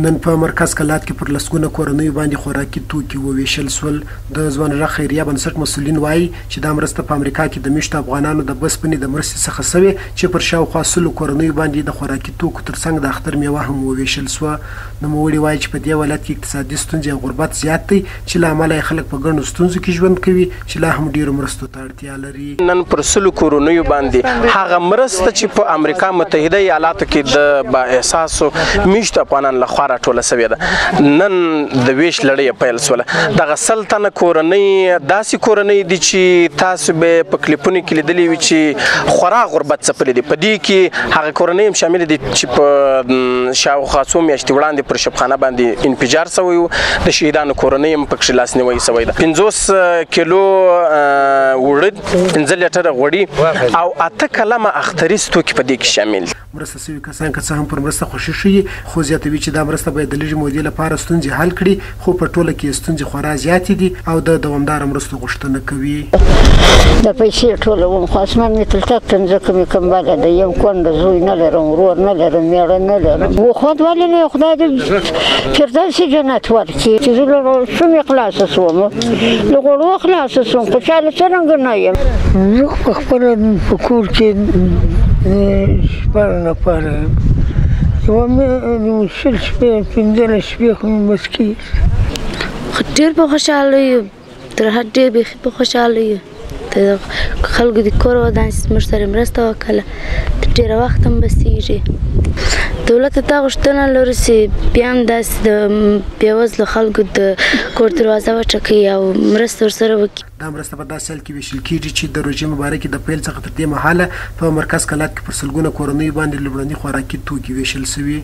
نن په مرکز کلات کې پر لسګونه کورنیو باندې خوراکي توکي وویشل شول. د ځوانرغ خیریه بنسټ مسؤلین وایي چې دا مرسته په امریکا کې د میشتو افغانانو د بسپنې د مرستې څخه سوې چې پر شاوخوا 100 کورنیو باندې د خوراکي توکو ترڅنګ د اختر میوه هم وویشل شوه. نوموړي وایي چې په دې ولایت کې اقتصادي ستونزې او غربت زیات دی چې له امله یې خلک په ګڼو ستونزو کې ژوند کوي چې لا هم ډېرو مرستو ته اړتیا لري. نن پر 100 کورنیو باندې هغه مرسته چې په امریکا متحده ایالاتو کې د با احساسو میشتو افغانانو لخوا راټوله سوې ده. نن د ویش لړۍ پیل شوله. دغه 100 تنه کورنۍ داسې کورنۍ دي چې تاسو به په کلیپونو کې لیدلې وي چې خورا غربت څپلې دي. په دې کې هغه کورنۍ هم شامل دي چې په شاوخوا څو میاشتې وړاندې پر شبخانه باندې انفجار سوی و. د شهیدانو کورنۍ هم پکښې لاسنیوی سوی ده. 50 کیلو وړه، 15 لیټره غوړي او 8 کلمه اختریز توکي په دې کې شامل دي. مرسته سوي کسان که څه هم پر مرسته خوشي ښیي، خو زیاتوي چې دا مرسته باید د لږې مودې لپاره ستونزې حل کړي، خو په ټوله کې ستونزې خورا زیاتې دي او د دوامداره مرستو غوښتنه کوي. د پیسې ټولوم، خو اسمان مې تلتک ته مځکه مې کمبله ده، یم کونډه زوی نه لرم، ورور نه لرم، مېړه نه لرم. وخوت ولې نه خدای دې فردوسي جنت ورکړي چې زه له شومې خلاصه شوم، له غوړو خلاصه شوم، خوشحاله څرنګه نه یم. زه پخپله په کور کې شپږ نفره یم. یوه مې 20 شپې 15 شپې خو مې بس کېږي. ډېر په خوشحاله یو، تر حد ډېر بیخي په خوشحاله یو. د خلکو د کور ودانۍ موږ سره مرسته وکړله، تر ډېره وخت هم بسېږي. دولت ته غوښتنه لرو چې بیا هم داسې د بېوزلو خلکو د کور دروازه وټکوي او مرسته ورسره وکړي. دا مرسته په داسې حال کې ویشل کېږي چې د روژې مبارکې د پیل څخه تر دې مهاله په مرکز کلات کې پر سلګونه کورنیو باندې لومړني خوراکي توکي ویشل شوي.